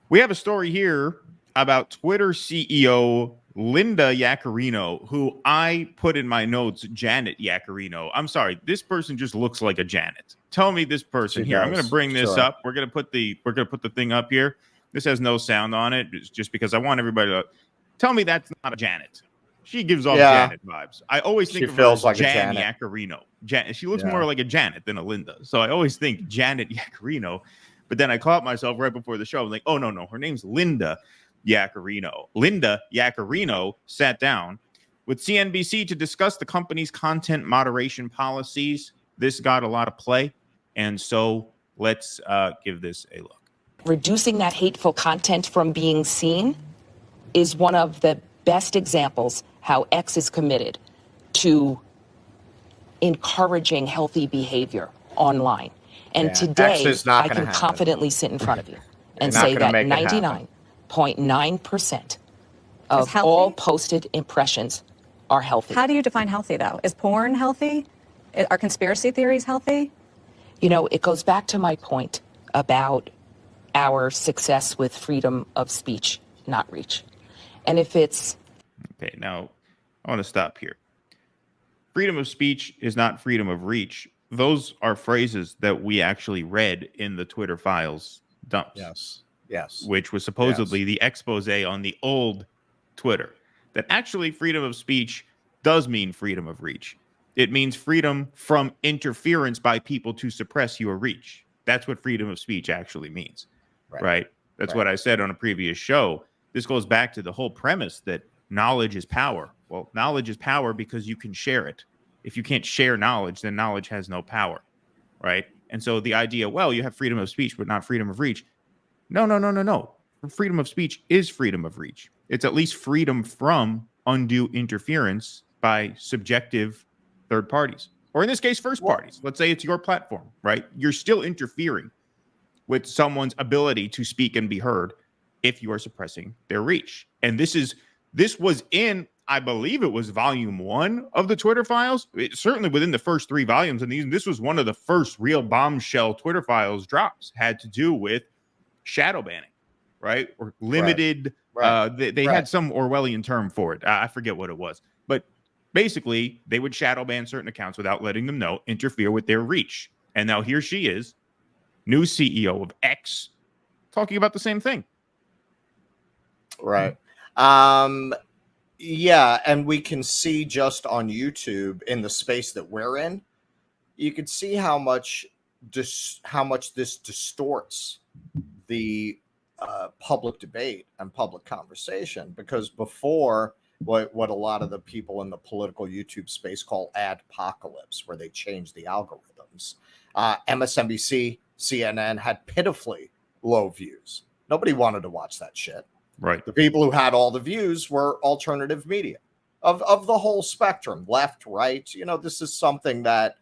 We have a story here about Twitter CEO Linda Yaccarino, who I put in my notes Janet Yaccarino. I'm sorry, this person just looks like a Janet. Tell me this person She here. I'm going to does, bring this sure. up. We're going to put the thing up here. This has no sound on it, just because I want everybody to tell me that's not a Janet. She gives off Yeah. Janet vibes. I always think She of her as feels like a Jan Janet. Yaccarino. She looks Yeah. more like a Janet than a Linda. So I always think Janet Yaccarino. But then I caught myself right before the show. I'm like, oh, no. Her name's Linda Yaccarino. Linda Yaccarino sat down with CNBC to discuss the company's content moderation policies. This got a lot of play. And so let's give this a look. Reducing that hateful content from being seen is one of the best examples how X is committed to encouraging healthy behavior online. And today, I can confidently sit in front of you and say that 99.9% of all posted impressions are healthy. How do you define healthy, though? Is porn healthy? Are conspiracy theories healthy? You know, it goes back to my point about our success with freedom of speech, not reach. And if it's... Okay, now I want to stop here. Freedom of speech is not freedom of reach. Those are phrases that we actually read in the Twitter files dumps. Yes. Which was supposedly the expose on the old Twitter. That actually freedom of speech does mean freedom of reach. It means freedom from interference by people to suppress your reach. That's what freedom of speech actually means. Right? That's what I said on a previous show. This goes back to the whole premise that knowledge is power. Well, knowledge is power because you can share it. If you can't share knowledge, then knowledge has no power, right? And so the idea, well, you have freedom of speech, but not freedom of reach. No. Freedom of speech is freedom of reach. It's at least freedom from undue interference by subjective third parties, or in this case, first parties. Let's say it's your platform, right? You're still interfering with someone's ability to speak and be heard if you are suppressing their reach. And this was in, I believe it was volume 1 of the Twitter files. Certainly within the first 3 volumes. And this was one of the first real bombshell Twitter files drops, had to do with shadow banning, right? Or limited. They had some Orwellian term for it. I forget what it was. But basically, they would shadow ban certain accounts without letting them know, interfere with their reach. And now here she is, new CEO of X, talking about the same thing. Right. Yeah, and we can see just on YouTube in the space that we're in, you can see how much this distorts the public debate and public conversation. Because before, what a lot of the people in the political YouTube space call adpocalypse, where they change the algorithms, MSNBC, CNN had pitifully low views. Nobody wanted to watch that shit. Right. The people who had all the views were alternative media of the whole spectrum, left, right. You know, this is something that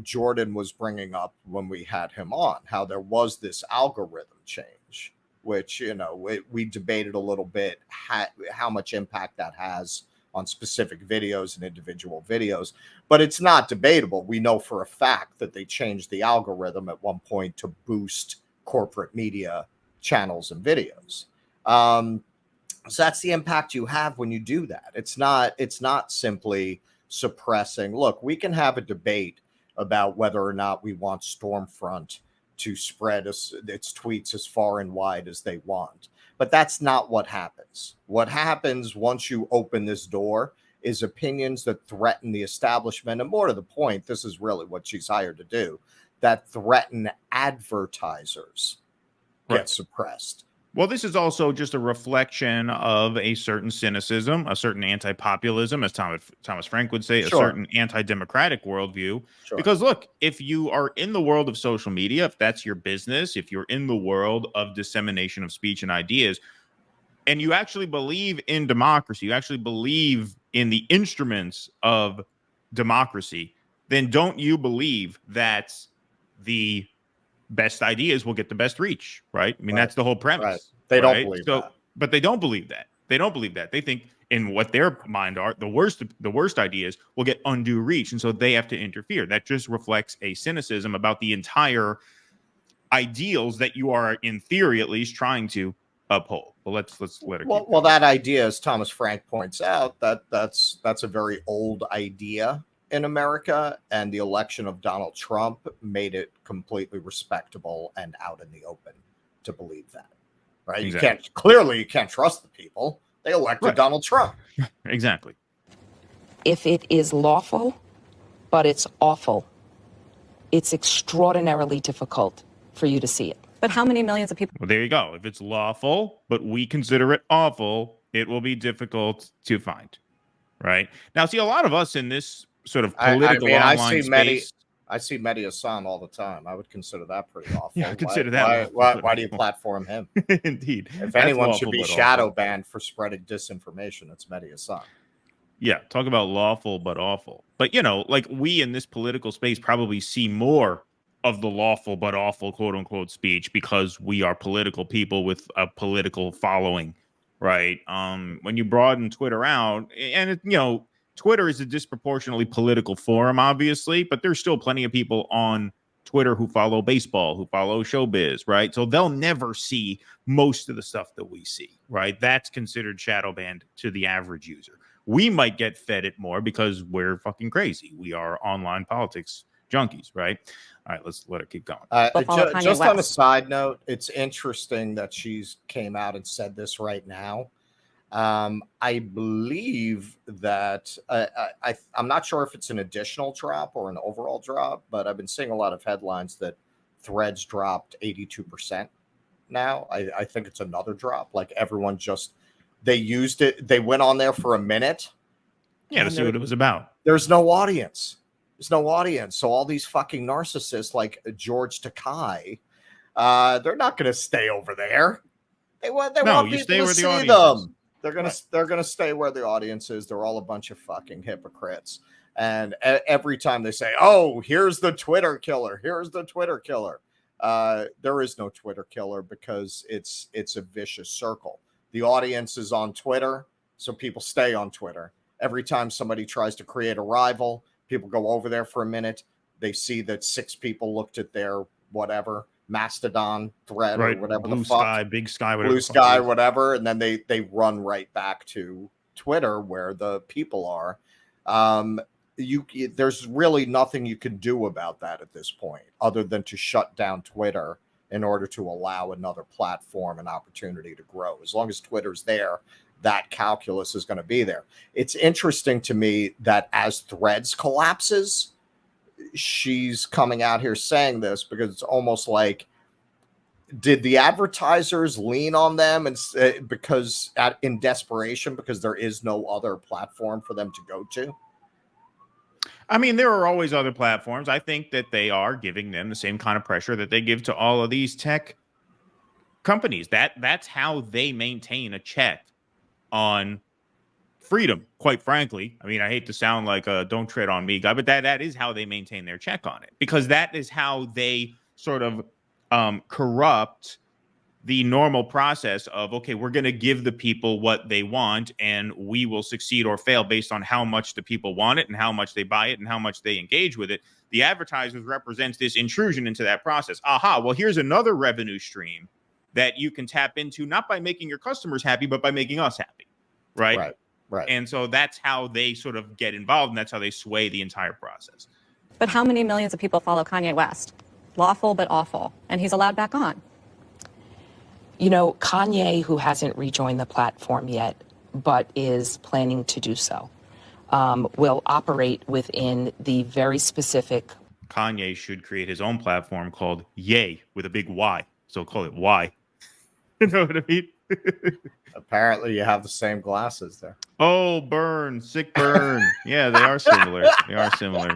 Jordan was bringing up when we had him on, how there was this algorithm change, which, you know, we debated a little bit how much impact that has on specific videos and individual videos. But it's not debatable. We know for a fact that they changed the algorithm at one point to boost corporate media channels and videos. So that's the impact you have when you do that. It's not simply suppressing. Look, we can have a debate about whether or not we want Stormfront to spread its tweets as far and wide as they want. But that's not what happens. What happens once you open this door is opinions that threaten the establishment. And more to the point, this is really what she's hired to do, that threaten advertisers get suppressed. Well, this is also just a reflection of a certain cynicism, a certain anti-populism, as Thomas Frank would say, a certain anti-democratic worldview. Because look, if you are in the world of social media, if that's your business, if you're in the world of dissemination of speech and ideas, and you actually believe in democracy, you actually believe in the instruments of democracy, then don't you believe that the best ideas will get the best reach, right? I mean, that's the whole premise. They don't believe that. But they don't believe that. They don't believe that. They think in what their mind are, the worst ideas will get undue reach. And so they have to interfere. That just reflects a cynicism about the entire ideals that you are, in theory at least, trying to uphold. But let's let it keep Well, that idea, as Thomas Frank points out, that's a very old idea in America, and the election of Donald Trump made it completely respectable and out in the open to believe that. Right? Exactly. You can't trust the people. They elected Donald Trump. Exactly. If it is lawful, but it's awful, it's extraordinarily difficult for you to see it. But how many millions of people? Well, there you go. If it's lawful, but we consider it awful, it will be difficult to find. Right? Now, see, a lot of us in this sort of political online space. I see Mehdi Hassan all the time. I would consider that pretty awful. Yeah, I consider that. Why do you platform him? Indeed. If anyone should be shadow banned for spreading disinformation, it's Mehdi Hassan. Yeah, talk about lawful but awful. But, like we in this political space probably see more of the lawful but awful, quote unquote, speech because we are political people with a political following, right? When you broaden Twitter out, and Twitter is a disproportionately political forum, obviously, but there's still plenty of people on Twitter who follow baseball, who follow showbiz, right? So they'll never see most of the stuff that we see, right? That's considered shadow banned to the average user. We might get fed it more because we're fucking crazy. We are online politics junkies, right? All right, let's let it keep going. Just on a side note, it's interesting that she's came out and said this right now. I believe that I'm not sure if it's an additional drop or an overall drop, but I've been seeing a lot of headlines that Threads dropped 82% now. I think it's another drop. Like everyone they used it. They went on there for a minute. Yeah, to see what it was about. There's no audience. So all these fucking narcissists like George Takei, they're not going to stay over there. They want people to see them. They're gonna stay where the audience is. They're all a bunch of fucking hypocrites. And every time they say, "Oh, here's the Twitter killer. Here's the Twitter killer," there is no Twitter killer because it's a vicious circle. The audience is on Twitter, so people stay on Twitter. Every time somebody tries to create a rival, people go over there for a minute. They see that 6 people looked at their whatever Mastodon thread or whatever Blue the fuck. Sky, Big Sky, whatever. Blue Sky, whatever. And then they run right back to Twitter where the people are. There's really nothing you can do about that at this point other than to shut down Twitter in order to allow another platform an opportunity to grow. As long as Twitter's there, that calculus is going to be there. It's interesting to me that as Threads collapses, she's coming out here saying this because it's almost like, did the advertisers lean on them and in desperation because there is no other platform for them to go to? I mean, there are always other platforms. I think that they are giving them the same kind of pressure that they give to all of these tech companies. That's how they maintain a check on freedom, quite frankly. I mean, I hate to sound like a don't tread on me guy, but that is how they maintain their check on it, because that is how they sort of corrupt the normal process of, okay, we're going to give the people what they want and we will succeed or fail based on how much the people want it and how much they buy it and how much they engage with it. The advertisers represents this intrusion into that process. Well, here's another revenue stream that you can tap into, not by making your customers happy, but by making us happy. Right. And so that's how they sort of get involved, and that's how they sway the entire process. But how many millions of people follow Kanye West? Lawful but awful. And he's allowed back on. Kanye, who hasn't rejoined the platform yet, but is planning to do so, will operate within the very specific. Kanye should create his own platform called Yay with a big Y. So call it Y. You know what I mean? Apparently you have the same glasses there. Oh, burn. Sick burn. Yeah, they are similar.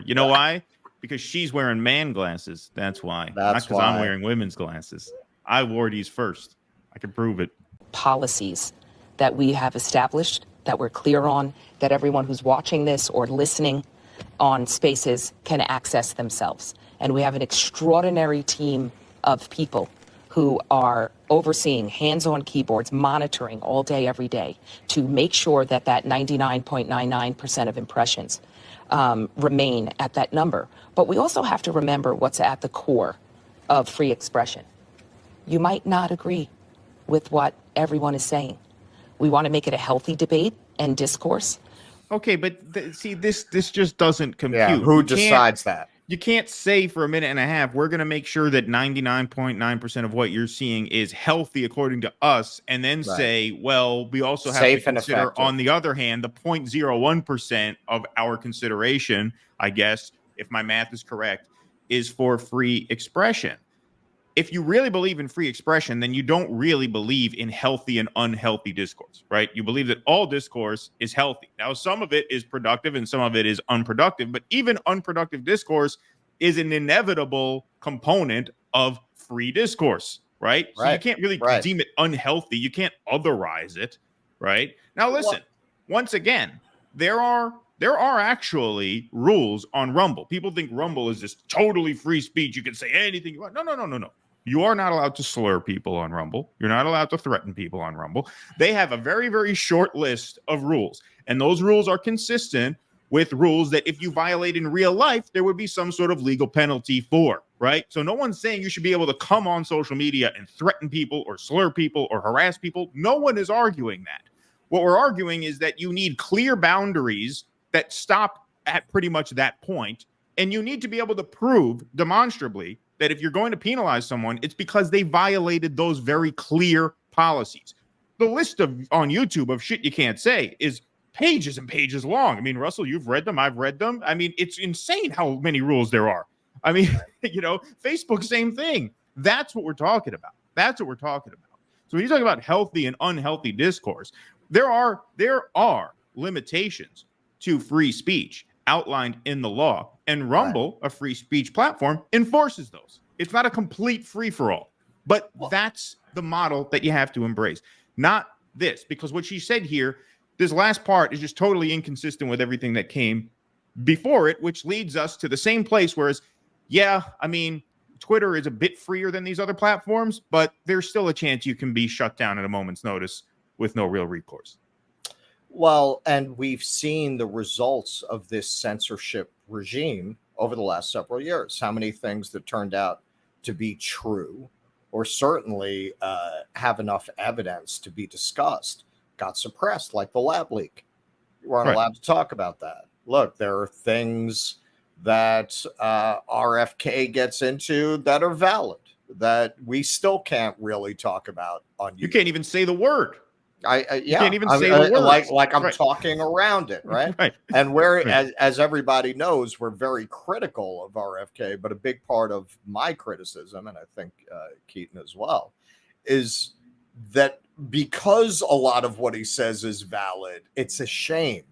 You know why? Because she's wearing man glasses. That's why. Not because I'm wearing women's glasses. I wore these first. I can prove it. Policies that we have established, that we're clear on, that everyone who's watching this or listening on Spaces can access themselves. And we have an extraordinary team of people who are overseeing, hands on keyboards, monitoring all day, every day, to make sure that 99.99% of impressions remain at that number. But we also have to remember what's at the core of free expression. You might not agree with what everyone is saying. We want to make it a healthy debate and discourse. Okay, but see, this just doesn't compute. Yeah, who decides that? You can't say for a minute and a half, we're going to make sure that 99.9% of what you're seeing is healthy according to us, and then say, well, we also have Safe to and consider, effective. on the other hand, the 0.01% of our consideration, I guess, if my math is correct, is for free expression. If you really believe in free expression, then you don't really believe in healthy and unhealthy discourse, right? You believe that all discourse is healthy. Now, some of it is productive and some of it is unproductive, but even unproductive discourse is an inevitable component of free discourse, right? So you can't really deem it unhealthy. You can't otherize it, right? Now, listen, once again, there are actually rules on Rumble. People think Rumble is just totally free speech. You can say anything you want. No. You are not allowed to slur people on Rumble. You're not allowed to threaten people on Rumble. They have a very, very short list of rules. And those rules are consistent with rules that if you violate in real life, there would be some sort of legal penalty for, right? So no one's saying you should be able to come on social media and threaten people or slur people or harass people. No one is arguing that. What we're arguing is that you need clear boundaries that stop at pretty much that point. And you need to be able to prove demonstrably that if you're going to penalize someone, it's because they violated those very clear policies. The list of on YouTube of shit you can't say is pages and pages long. I mean, Russell, you've read them. I've read them. I mean, it's insane how many rules there are. I mean, Facebook, same thing. That's what we're talking about. So when you talk about healthy and unhealthy discourse, there are limitations to free speech outlined in the law, and Rumble, a free speech platform, enforces those. It's not a complete free-for-all, but that's the model that you have to embrace, not this, because what she said here, this last part is just totally inconsistent with everything that came before it, which leads us to the same place, whereas, yeah, I mean, Twitter is a bit freer than these other platforms, but there's still a chance you can be shut down at a moment's notice with no real recourse. Well, and we've seen the results of this censorship regime over the last several years. How many things that turned out to be true or certainly have enough evidence to be discussed got suppressed, like the lab leak. You weren't allowed to talk about that. Look, there are things that RFK gets into that are valid that we still can't really talk about on YouTube. You can't even say the word. You can't even say the words. Like I'm talking around it, right? Right. And as everybody knows, we're very critical of RFK, but a big part of my criticism, and I think Keaton as well, is that because a lot of what he says is valid, it's a shame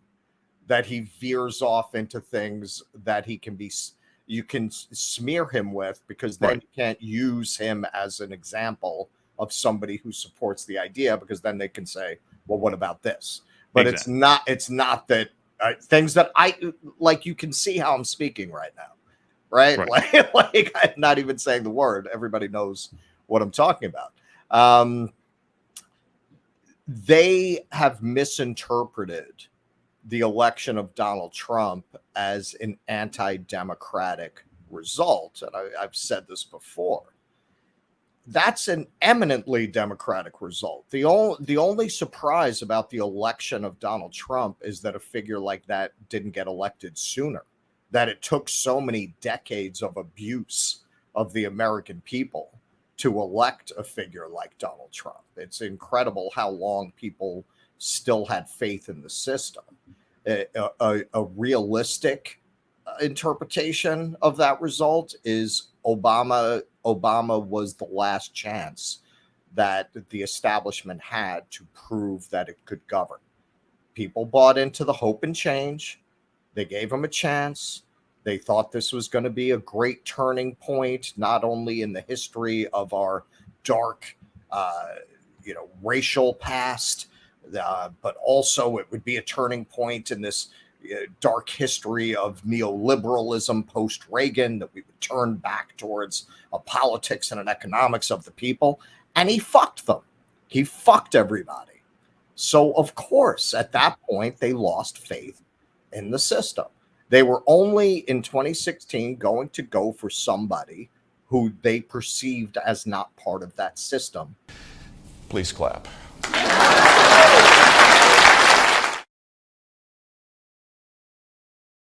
that he veers off into things that you can smear him with, because then you can't use him as an example of somebody who supports the idea, because then they can say, well, what about this? But it's not that things that I like, you can see how I'm speaking right now, right? Like I'm not even saying the word. Everybody knows what I'm talking about. They have misinterpreted the election of Donald Trump as an anti-democratic result. And I've said this before. That's an eminently democratic result. The only surprise about the election of Donald Trump is that a figure like that didn't get elected sooner, that it took so many decades of abuse of the American people to elect a figure like Donald Trump. It's incredible how long people still had faith in the system. A realistic interpretation of that result is Obama was the last chance that the establishment had to prove that it could govern. People bought into the hope and change. They gave him a chance. They thought this was going to be a great turning point, not only in the history of our dark, racial past, but also it would be a turning point in this dark history of neoliberalism post-Reagan, that we would turn back towards a politics and an economics of the people. And he fucked them. He fucked everybody. So, of course, at that point, they lost faith in the system. They were only in 2016 going to go for somebody who they perceived as not part of that system. Please clap.